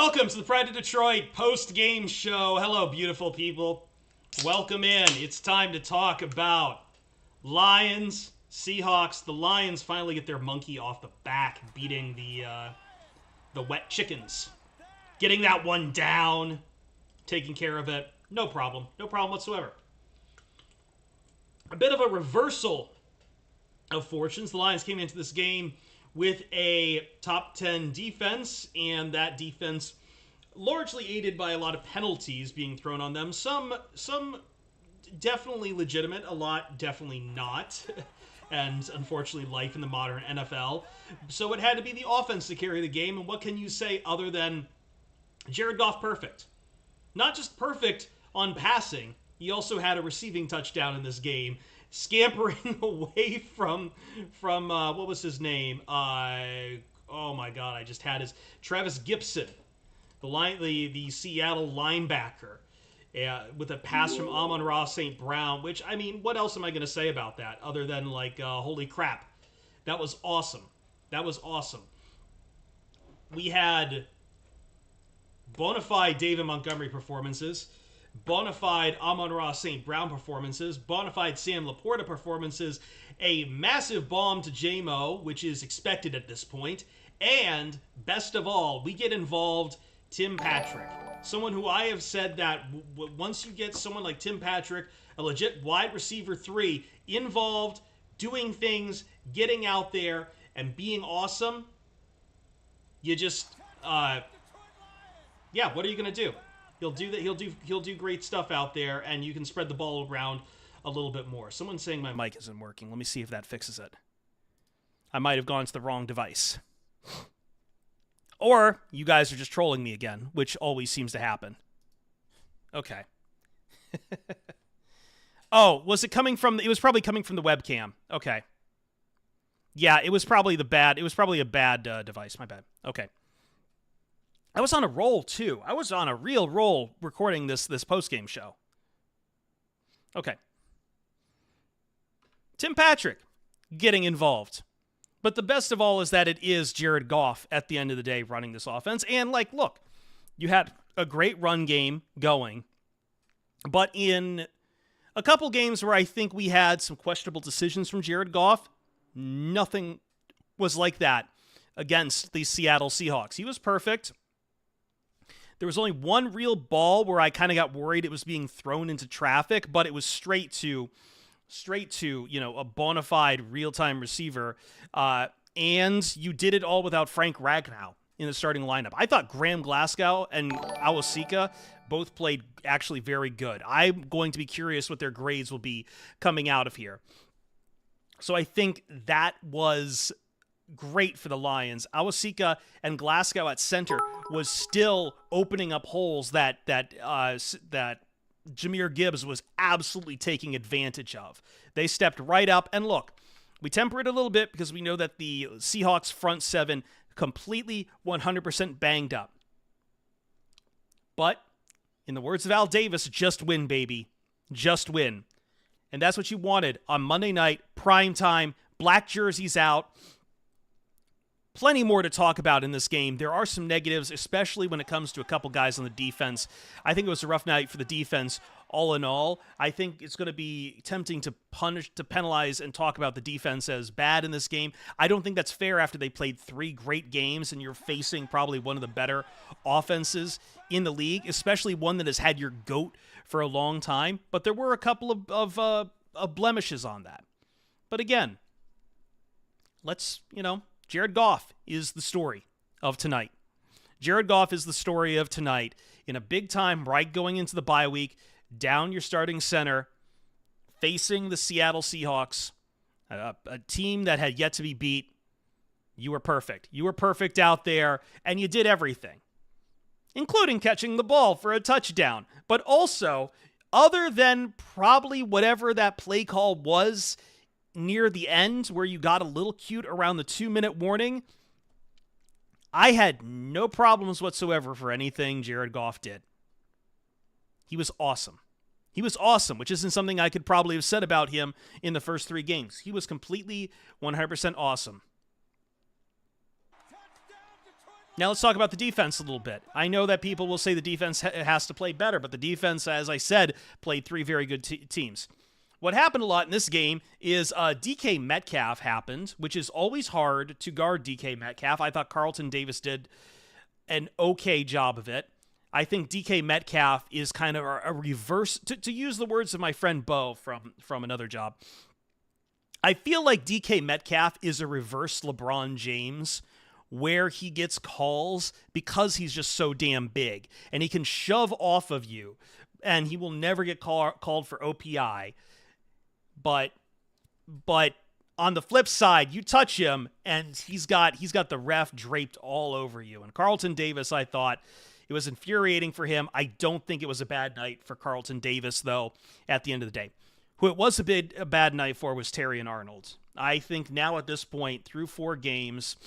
Welcome to the Pride of Detroit post-game show. Hello, beautiful people. Welcome in. It's time to talk about Lions, Seahawks. The Lions finally get their monkey off the back, beating the wet chickens. Getting that one down, taking care of it. No problem. No problem whatsoever. A bit of a reversal of fortunes. The Lions came into this game with a top 10 defense, and that defense largely aided by a lot of penalties being thrown on them. Some definitely legitimate, a lot definitely not. And unfortunately, life in the modern NFL. So it had to be the offense to carry the game, and what can you say other than Jared Goff perfect? Not just perfect on passing, he also had a receiving touchdown in this game, scampering away from what was his name? Oh my God, I just had his Travis Gibson, the Seattle linebacker, with a pass from Amon-Ra St. Brown. Which, I mean, what else am I going to say about that other than like, holy crap, that was awesome. That was awesome. We had bona fide David Montgomery performances, bona fide Amon-Ra St. Brown performances, bona fide Sam Laporta performances, a massive bomb to J-Mo, which is expected at this point, and best of all, we get involved Tim Patrick. Someone who I have said that once you get someone like Tim Patrick, a legit wide receiver 3, involved, doing things, getting out there, and being awesome, you just, yeah, what are you going to do? He'll do that. He'll do great stuff out there, and you can spread the ball around a little bit more. Someone's saying my mic isn't working. Let me see if that fixes it. I might have gone to the wrong device. Or you guys are just trolling me again, which always seems to happen. Okay. Oh, was it coming from? It was probably coming from the webcam. Okay. Yeah, it was probably a bad device. My bad. Okay. I was on a roll, too. I was on a real roll recording this post-game show. Okay. Tim Patrick getting involved. But the best of all is that it is Jared Goff at the end of the day running this offense. And, like, look, you had a great run game going. But in a couple games where I think we had some questionable decisions from Jared Goff, nothing was like that against the Seattle Seahawks. He was perfect. There was only one real ball where I kind of got worried it was being thrown into traffic, but it was straight to, a bona fide real-time receiver. And you did it all without Frank Ragnow in the starting lineup. I thought Graham Glasgow and Awosika both played actually very good. I'm going to be curious what their grades will be coming out of here. So I think that was great for the Lions. Awosika and Glasgow at center was still opening up holes that Jahmyr Gibbs was absolutely taking advantage of. They stepped right up, and look, we temper it a little bit because we know that the Seahawks front seven completely 100% banged up. But in the words of Al Davis, just win, baby. Just win. And that's what you wanted on Monday night, prime time, black jerseys out. Plenty more to talk about in this game. There are some negatives, especially when it comes to a couple guys on the defense. I think it was a rough night for the defense all in all. I think it's going to be tempting to penalize and talk about the defense as bad in this game. I don't think that's fair after they played 3 great games and you're facing probably one of the better offenses in the league, especially one that has had your GOAT for a long time. But there were a couple of blemishes on that. But again, Jared Goff is the story of tonight. Jared Goff is the story of tonight. In a big time, right going into the bye week, down your starting center, facing the Seattle Seahawks, a team that had yet to be beat. You were perfect. You were perfect out there, and you did everything, including catching the ball for a touchdown. But also, other than probably whatever that play call was near the end where you got a little cute around the 2-minute warning, I had no problems whatsoever for anything Jared Goff did. He was awesome. He was awesome, which isn't something I could probably have said about him in the first 3 games. He was completely 100% awesome. Now let's talk about the defense a little bit. I know that people will say the defense has to play better, but the defense, as I said, played three very good teams. What happened a lot in this game is DK Metcalf happened, which is always hard to guard DK Metcalf. I thought Carlton Davis did an okay job of it. I think DK Metcalf is kind of a reverse, to use the words of my friend Bo from another job. I feel like DK Metcalf is a reverse LeBron James, where he gets calls because he's just so damn big and he can shove off of you and he will never get called for OPI. But on the flip side, you touch him and he's got the ref draped all over you. And Carlton Davis, I thought it was infuriating for him. I don't think it was a bad night for Carlton Davis, though, at the end of the day. Who it was a bad night for was Terrion Arnold. I think now at this point, through 4 games,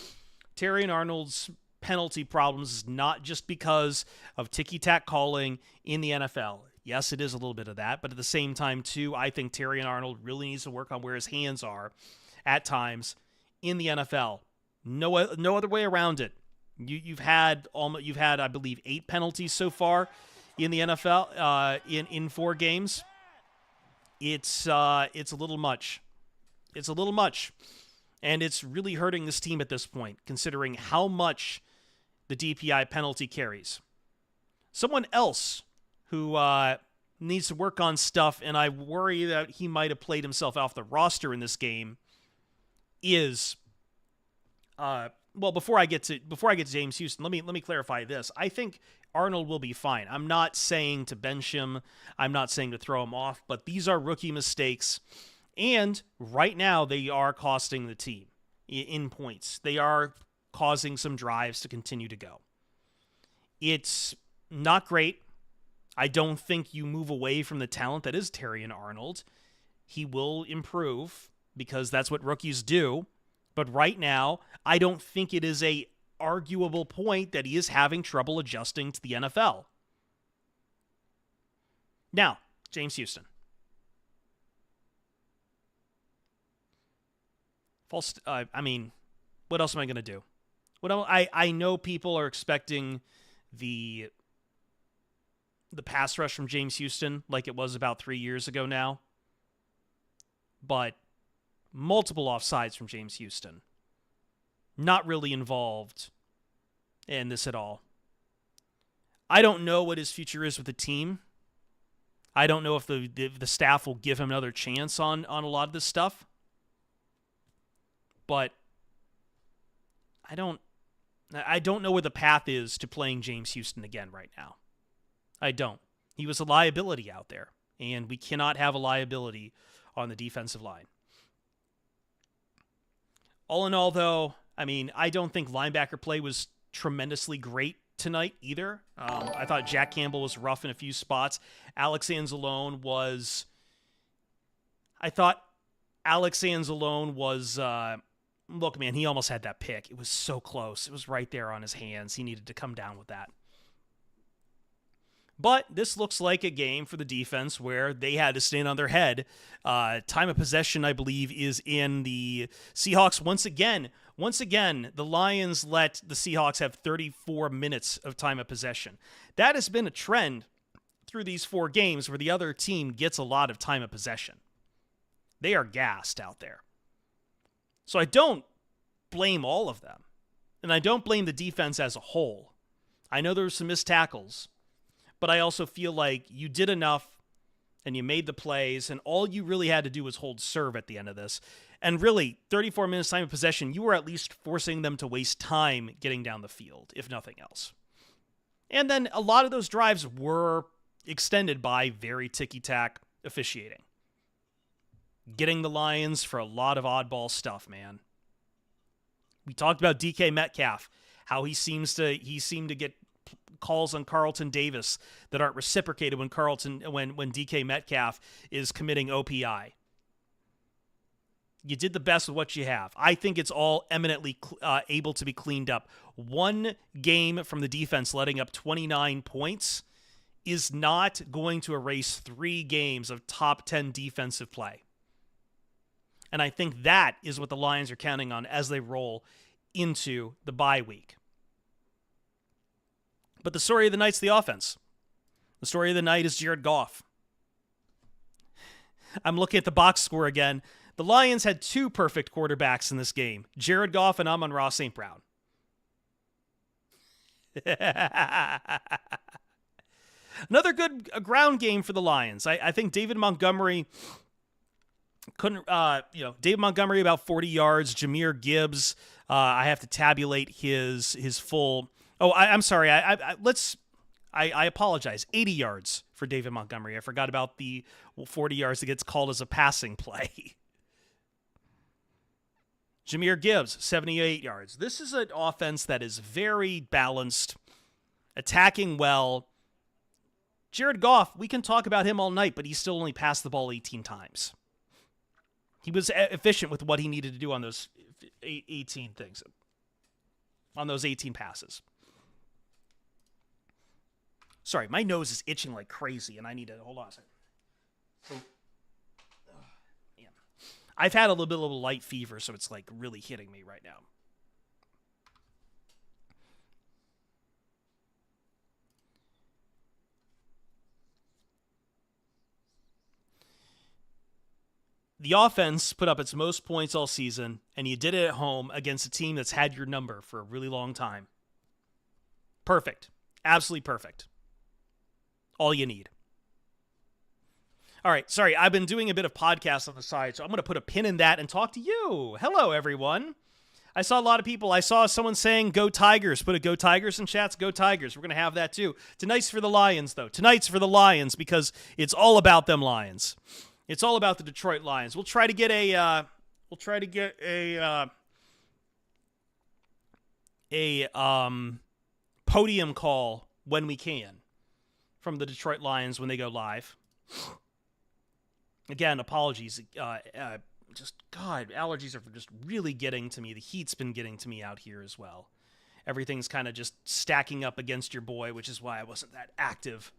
Terrion Arnold's penalty problems is not just because of ticky-tack calling in the NFL. Yes, it is a little bit of that, but at the same time, too, I think Terrion Arnold really needs to work on where his hands are at times in the NFL. No other way around it. You've had, I believe, 8 penalties so far in the NFL in 4 games. It's a little much. It's a little much. And it's really hurting this team at this point, considering how much the DPI penalty carries. Someone else who needs to work on stuff, and I worry that he might have played himself off the roster in this game, is before I get to James Houston, let me clarify this. I think Arnold will be fine. I'm not saying to bench him. I'm not saying to throw him off, but these are rookie mistakes. And right now, they are costing the team in points. They are causing some drives to continue to go. It's not great. I don't think you move away from the talent that is Terrion Arnold. He will improve because that's what rookies do. But right now, I don't think it is a arguable point that he is having trouble adjusting to the NFL. Now, James Houston. What else am I going to do? I know people are expecting the pass rush from James Houston like it was about 3 years ago now. But multiple offsides from James Houston. Not really involved in this at all. I don't know what his future is with the team. I don't know if the staff will give him another chance on a lot of this stuff. But I don't know where the path is to playing James Houston again right now. I don't. He was a liability out there, and we cannot have a liability on the defensive line. All in all, though, I don't think linebacker play was tremendously great tonight either. I thought Jack Campbell was rough in a few spots. Alex Anzalone was... Look, man, he almost had that pick. It was so close. It was right there on his hands. He needed to come down with that. But this looks like a game for the defense where they had to stand on their head. Time of possession, I believe, is in the Seahawks. Once again, the Lions let the Seahawks have 34 minutes of time of possession. That has been a trend through these 4 games where the other team gets a lot of time of possession. They are gassed out there. So I don't blame all of them. And I don't blame the defense as a whole. I know there were some missed tackles. But I also feel like you did enough and you made the plays, and all you really had to do was hold serve at the end of this. And really, 34 minutes time of possession, you were at least forcing them to waste time getting down the field, if nothing else. And then a lot of those drives were extended by very ticky-tack officiating. Getting the Lions for a lot of oddball stuff, man. We talked about DK Metcalf, how he seemed to get calls on Carlton Davis that aren't reciprocated when DK Metcalf is committing OPI. You did the best with what you have. I think it's all eminently able to be cleaned up. One game from the defense letting up 29 points is not going to erase 3 games of top 10 defensive play. And I think that is what the Lions are counting on as they roll into the bye week. But the story of the night's the offense. The story of the night is Jared Goff. I'm looking at the box score again. The Lions had 2 perfect quarterbacks in this game, Jared Goff and Amon-Ra St. Brown. Another good ground game for the Lions. I think David Montgomery couldn't, David Montgomery about 40 yards. Jahmyr Gibbs, I have to tabulate his full. Oh, I'm sorry. I apologize. 80 yards for David Montgomery. I forgot about the 40 yards that gets called as a passing play. Jahmyr Gibbs, 78 yards. This is an offense that is very balanced, attacking well. Jared Goff, we can talk about him all night, but he still only passed the ball 18 times. He was efficient with what he needed to do on those 18 things, on those 18 passes. Sorry, my nose is itching like crazy, and I need to, hold on a second. Yeah. I've had a little bit of a light fever, so it's like really hitting me right now. The offense put up its most points all season, and you did it at home against a team that's had your number for a really long time. Perfect. Absolutely perfect. All you need. All right, sorry, I've been doing a bit of podcast on the side, so I'm going to put a pin in that and talk to you. Hello, everyone. I saw a lot of people. I saw someone saying, go Tigers. Put a go Tigers in chats. Go Tigers. We're going to have that too. Tonight's for the Lions, though. Tonight's for the Lions because it's all about them Lions. It's all about the Detroit Lions. We'll try to get a podium call when we can from the Detroit Lions when they go live. Again, apologies. Allergies are just really getting to me. The heat's been getting to me out here as well. Everything's kind of just stacking up against your boy, which is why I wasn't that active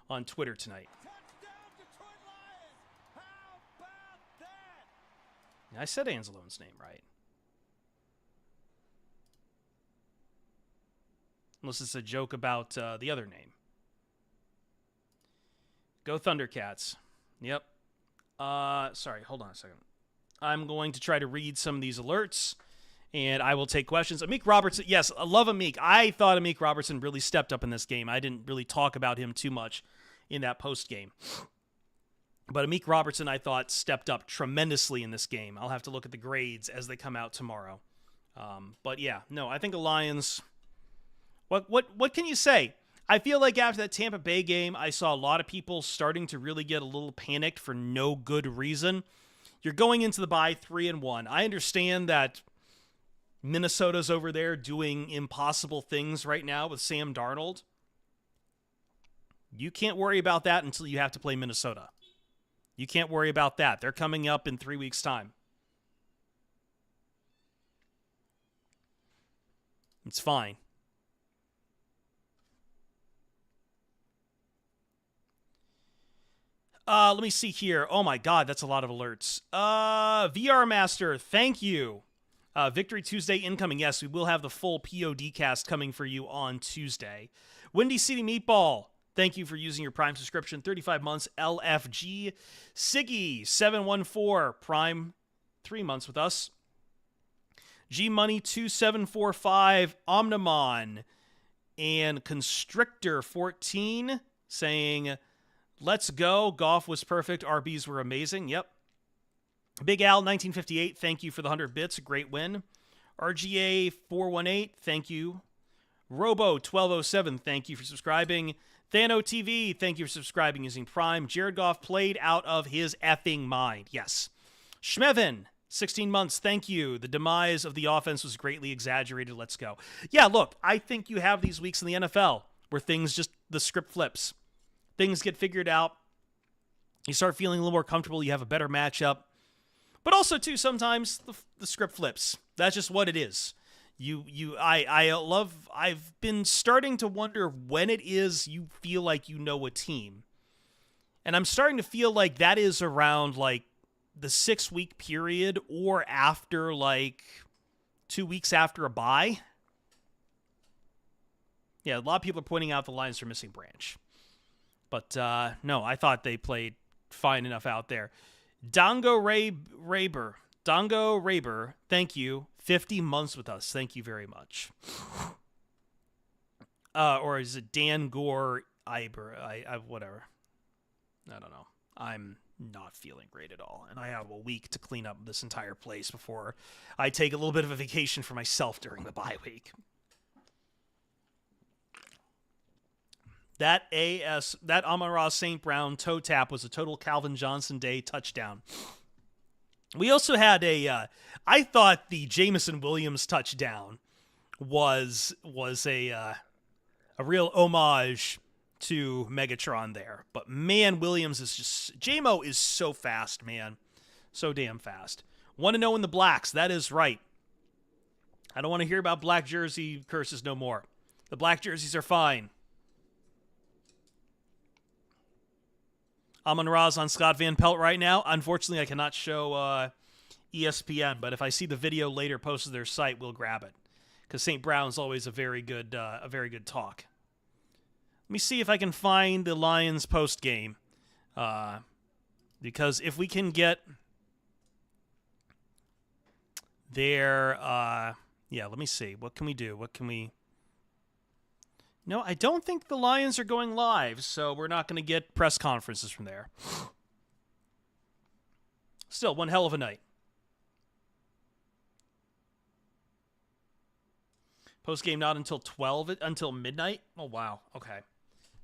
on Twitter tonight. I said Anzalone's name right. Unless it's a joke about the other name. Go Thundercats. Yep. Sorry, hold on a second. I'm going to try to read some of these alerts, and I will take questions. Amik Robertson, yes, I love Amik. I thought Amik Robertson really stepped up in this game. I didn't really talk about him too much in that post game. But Amik Robertson, I thought, stepped up tremendously in this game. I'll have to look at the grades as they come out tomorrow. But yeah, no, I think the Lions. What can you say? I feel like after that Tampa Bay game, I saw a lot of people starting to really get a little panicked for no good reason. You're going into the bye 3-1. I understand that Minnesota's over there doing impossible things right now with Sam Darnold. You can't worry about that until you have to play Minnesota. You can't worry about that. They're coming up in 3 weeks' time. It's fine. Let me see here. Oh my God, that's a lot of alerts. VR Master, thank you. Victory Tuesday incoming. Yes, we will have the full POD cast coming for you on Tuesday. Windy City Meatball, thank you for using your Prime subscription. 35 months, LFG. Siggy, 714, Prime, 3 months with us. G-Money, 2745, Omnimon, and Constrictor, 14, saying, let's go. Goff was perfect. RBs were amazing. Yep. Big Al, 1958, thank you for the 100 bits. Great win. RGA, 418, thank you. Robo, 1207, thank you for subscribing. Thano TV, thank you for subscribing using Prime. Jared Goff played out of his effing mind. Yes. Schmevin, 16 months, thank you. The demise of the offense was greatly exaggerated. Let's go. Yeah, look, I think you have these weeks in the NFL where things just, the script flips. Things get figured out. You start feeling a little more comfortable. You have a better matchup. But also, too, sometimes the script flips. That's just what it is. I've been starting to wonder when it is you feel like you know a team. And I'm starting to feel like that is around, like, the 6-week period or after, like, 2 weeks after a bye. Yeah, a lot of people are pointing out the Lions are missing Branch. But no, I thought they played fine enough out there. Dongo Raber, thank you. 50 months with us. Thank you very much. Or is it Dan Gore Iber? Whatever. I don't know. I'm not feeling great at all. And I have a week to clean up this entire place before I take a little bit of a vacation for myself during the bye week. That Amon-Ra St. Brown toe tap was a total Calvin Johnson Day touchdown. We also had I thought the Jameson Williams touchdown was a real homage to Megatron there. But man, Williams is just, J-Mo is so fast, man. So damn fast. 1-0 in the blacks. That is right. I don't want to hear about black jersey curses no more. The black jerseys are fine. Amon-Ra's on Scott Van Pelt right now. Unfortunately, I cannot show ESPN, but if I see the video later posted to their site, we'll grab it. Because St. Brown's always a very good talk. Let me see if I can find the Lions post game. Because if we can get their let me see. What can we do? No, I don't think the Lions are going live, so we're not going to get press conferences from there. Still, one hell of a night. Post-game not until until midnight? Oh, wow. Okay.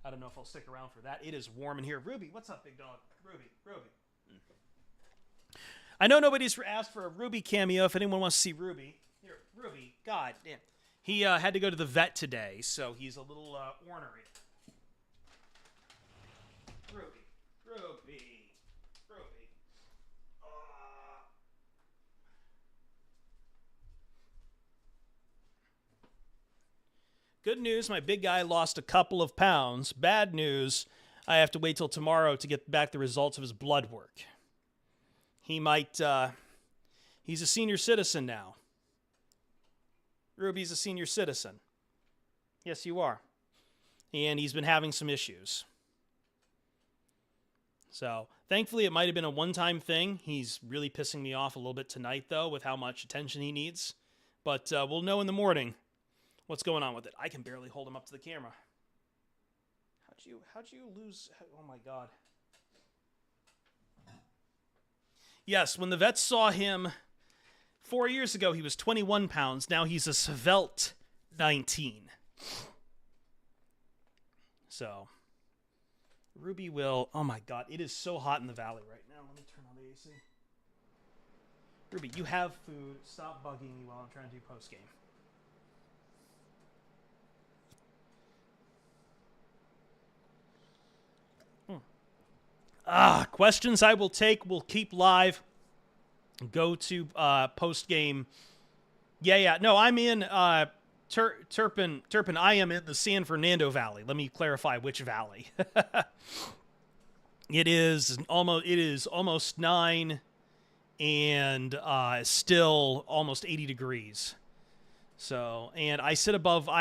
I don't know if I'll stick around for that. It is warm in here. Ruby, what's up, big dog? Ruby. I know nobody's asked for a Ruby cameo. If anyone wants to see Ruby. Here, Ruby. God damn. He had to go to the vet today, so he's a little ornery. Ruby. Good news, my big guy lost a couple of pounds. Bad news, I have to wait till tomorrow to get back the results of his blood work. He might, he's a senior citizen now. Ruby's a senior citizen. Yes, you are. And he's been having some issues. So, thankfully, it might have been a one-time thing. He's really pissing me off a little bit tonight, though, with how much attention he needs. But we'll know in the morning what's going on with it. I can barely hold him up to the camera. How'd you lose? Oh, my God. Yes, when the vets saw him 4 years ago, he was 21 pounds. Now he's a svelte 19. So, Ruby will... Oh, my God. It is so hot in the valley right now. Let me turn on the AC. Ruby, you have food. Stop bugging me while I'm trying to do post-game. Questions I will take. We'll keep live. Go to post-game. Yeah. No, I'm in Turpin. I am in the San Fernando Valley. Let me clarify which valley. It is almost 9 and still almost 80 degrees. So, and I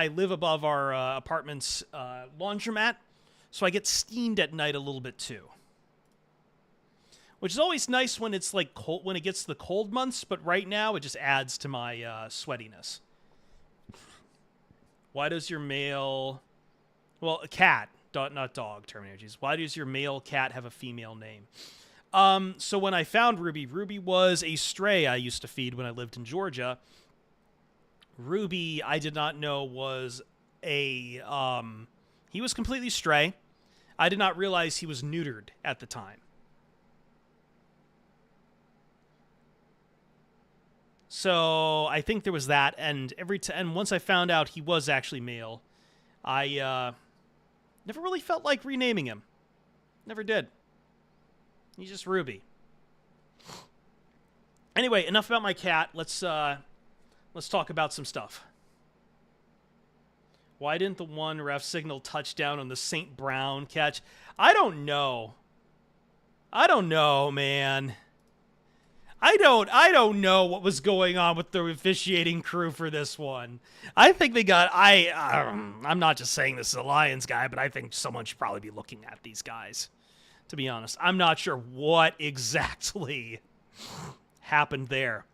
live above our apartment's laundromat, so I get steamed at night a little bit too. Which is always nice when it's like cold, when it gets to the cold months, but right now it just adds to my sweatiness. Why does your male... Well, a cat, not dog, Terminators. Why does your male cat have a female name? So when I found Ruby was a stray I used to feed when I lived in Georgia. Ruby, I did not know was a... he was completely stray. I did not realize he was neutered at the time. So I think there was that, and and once I found out he was actually male, I never really felt like renaming him. Never did. He's just Ruby. Anyway, enough about my cat. Let's talk about some stuff. Why didn't the one ref signal touchdown on the St. Brown catch? I don't know, man. I don't know what was going on with the officiating crew for this one. I think they got I'm not just saying this is a Lions guy, but I think someone should probably be looking at these guys. To be honest, I'm not sure what exactly happened there.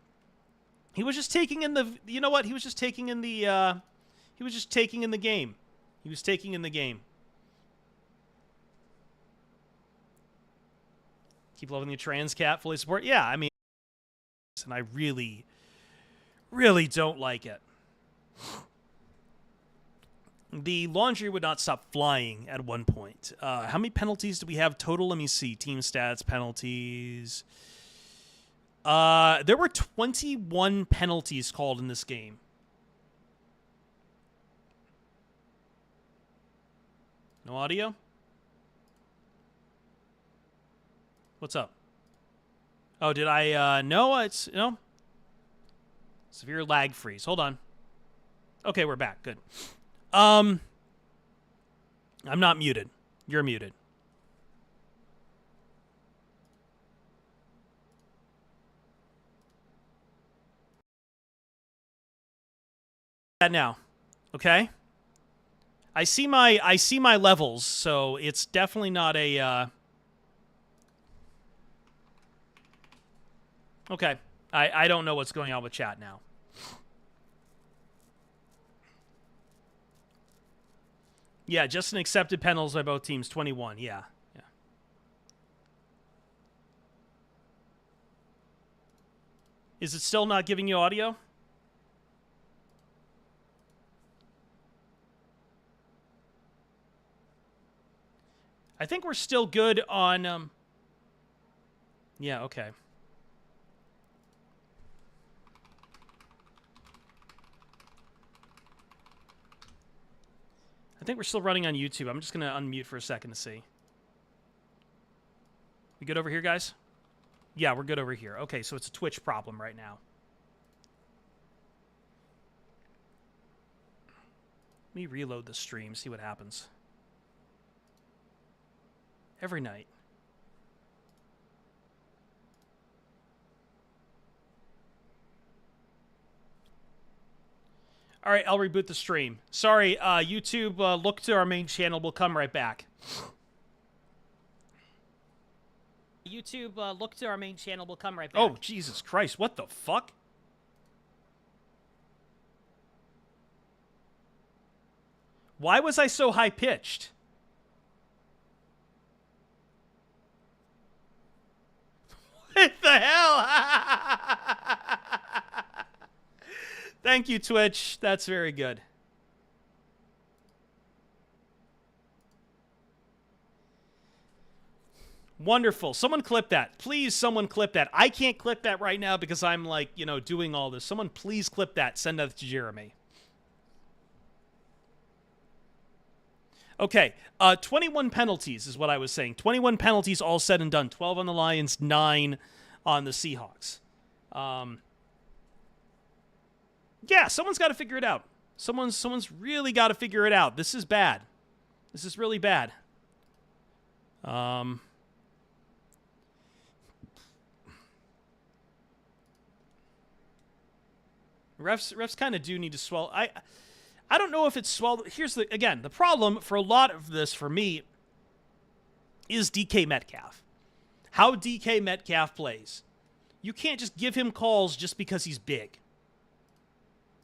He was just taking in the He was just taking in the he was just taking in the game. He was taking in the game. Keep loving the trans cat, fully support. Yeah, I mean, and I really, really don't like it. The laundry would not stop flying at one point. How many penalties do we have total? Let me see. Team stats, penalties. There were 21 penalties called in this game. No audio? What's up? Oh, did I, no, it's, no. Severe lag freeze. Hold on. Okay, we're back. Good. I'm not muted. You're muted. That now. Okay? I see my levels, so it's definitely not a, Okay. I don't know what's going on with chat now. Yeah, just an accepted penalties by both teams. 21. Yeah. Yeah. Is it still not giving you audio? I think we're still good on... Yeah, okay. I think we're still running on YouTube. I'm just going to unmute for a second to see. We good over here, guys? Yeah, we're good over here. Okay, so it's a Twitch problem right now. Let me reload the stream, see what happens. Every night. All right, I'll reboot the stream. Sorry, YouTube, look to our main channel. We'll come right back. YouTube, look to our main channel. We'll come right back. Oh, Jesus Christ. What the fuck? Why was I so high-pitched? What the hell? Thank you, Twitch. That's very good. Wonderful. Someone clip that. Please, someone clip that. I can't clip that right now because I'm, like, you know, doing all this. Someone please clip that. Send that to Jeremy. Okay. 21 penalties is what I was saying. 21 penalties all said and done. 12 on the Lions, 9 on the Seahawks. Yeah, someone's got to figure it out. Someone's really got to figure it out. This is bad. This is really bad. Refs kind of do need to swallow. I don't know if it's swallowed. Here's the problem for a lot of this for me is DK Metcalf. How DK Metcalf plays. You can't just give him calls just because he's big.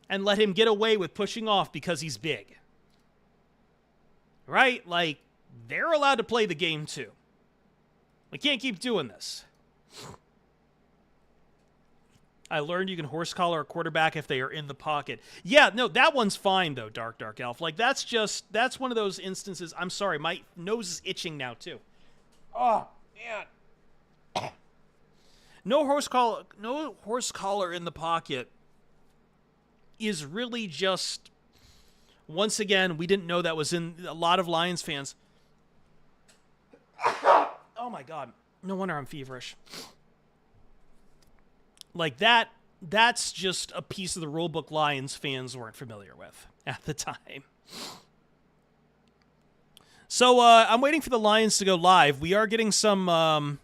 And let him get away with pushing off because he's big. Right? Like, they're allowed to play the game too. We can't keep doing this. I learned you can horse collar a quarterback if they are in the pocket. Yeah, no, that one's fine, though, Dark Elf. Like, that's one of those instances. I'm sorry, my nose is itching now, too. Oh, man. No horse collar in the pocket is really just, once again, we didn't know that was in a lot of Lions fans. Oh, my God. No wonder I'm feverish. Like, that's just a piece of the rulebook Lions fans weren't familiar with at the time. So, I'm waiting for the Lions to go live. We are getting some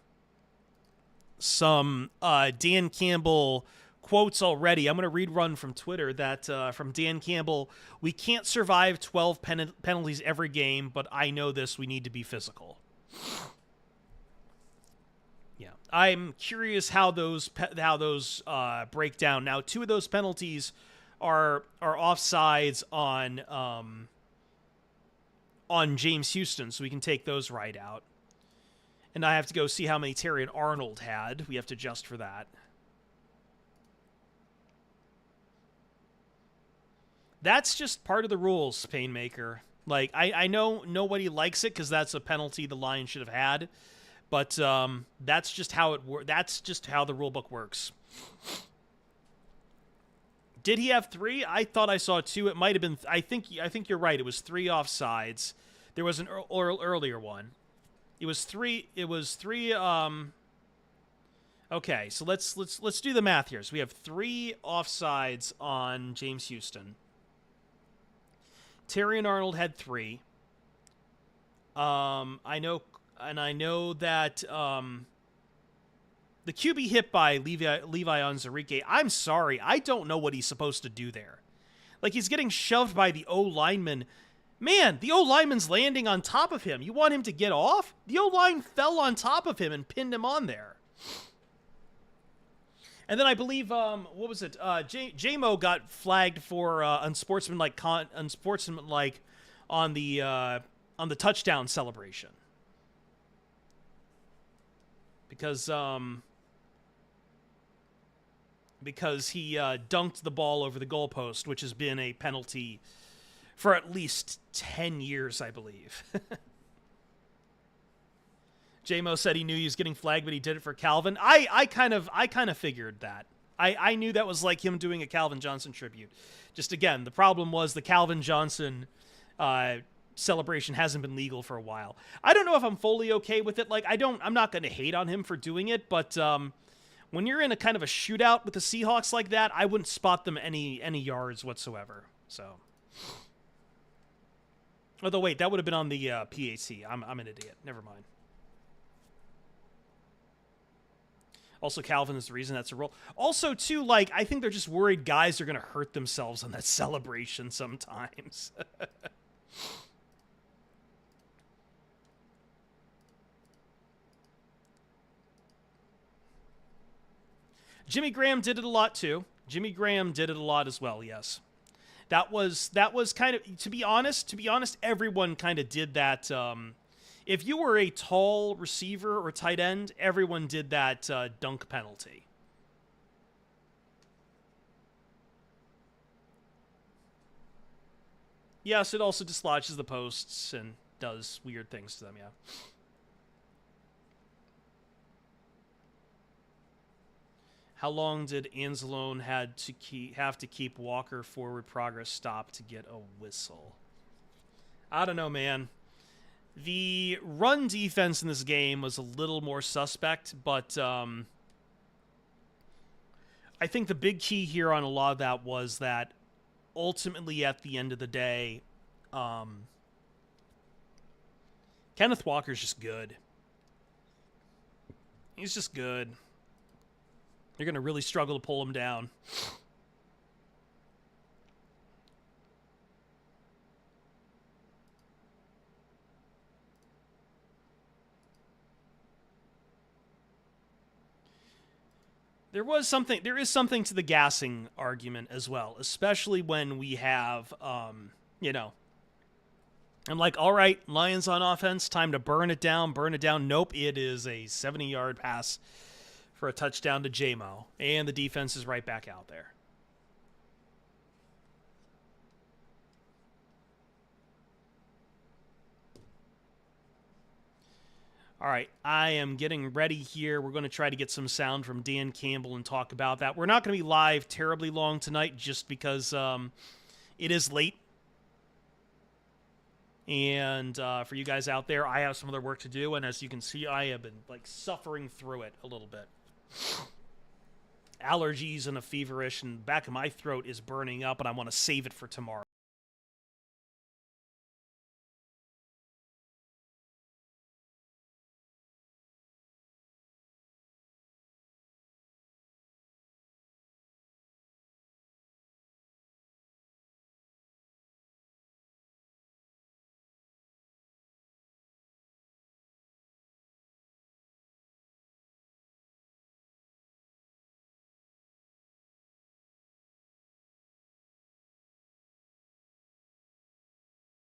some Dan Campbell quotes already. I'm going to read one from Twitter that from Dan Campbell. We can't survive 12 penalties every game, but I know this. We need to be physical. Yeah, I'm curious how those break down. Now, 2 of those penalties are offsides on James Houston, so we can take those right out. And I have to go see how many Terrion Arnold had. We have to adjust for that. That's just part of the rules, Painmaker. Like, I know nobody likes it because that's a penalty the Lions should have had, but that's just how it works. That's just how the rule book works. Did he have 3? I thought I saw 2. It might have been. I think you're right. It was 3 offsides. There was an earlier one. It was 3. It was 3. Okay, so let's do the math here. So we have 3 offsides on James Houston. Terrion Arnold had 3. I know that the QB hit by Levi Onwuzurike. I'm sorry, I don't know what he's supposed to do there. Like, he's getting shoved by the O lineman. Man, the O lineman's landing on top of him. You want him to get off? The O line fell on top of him and pinned him on there. And then I believe, what was it? J-Mo got flagged for unsportsmanlike on the touchdown celebration because he dunked the ball over the goalpost, which has been a penalty for at least 10 years, I believe. J-Mo said he knew he was getting flagged, but he did it for Calvin. I kind of figured that. I knew that was like him doing a Calvin Johnson tribute. Just again, the problem was the Calvin Johnson celebration hasn't been legal for a while. I don't know if I'm fully okay with it. Like, I'm not going to hate on him for doing it, but when you're in a kind of a shootout with the Seahawks like that, I wouldn't spot them any yards whatsoever. So, although wait, that would have been on the PAC. I'm an idiot. Never mind. Also, Calvin is the reason that's a rule. Also, too, like, I think they're just worried guys are going to hurt themselves on that celebration sometimes. Jimmy Graham did it a lot, too. Jimmy Graham did it a lot as well, yes. That was kind of, to be honest, everyone kind of did that. If you were a tall receiver or tight end, everyone did that dunk penalty. Yes, it also dislodges the posts and does weird things to them, yeah. How long did Anzalone have to keep Walker forward progress stop to get a whistle? I don't know, man. The run defense in this game was a little more suspect, but I think the big key here on a lot of that was that ultimately at the end of the day, Kenneth Walker's just good. He's just good. You're going to really struggle to pull him down. There is something to the gassing argument as well, especially when we have, I'm like, all right, Lions on offense, time to burn it down. Nope, it is a 70-yard pass for a touchdown to J-Mo, and the defense is right back out there. All right, I am getting ready here. We're going to try to get some sound from Dan Campbell and talk about that. We're not going to be live terribly long tonight just because it is late. And for you guys out there, I have some other work to do. And as you can see, I have been like suffering through it a little bit. Allergies and a feverish, and the back of my throat is burning up, and I want to save it for tomorrow.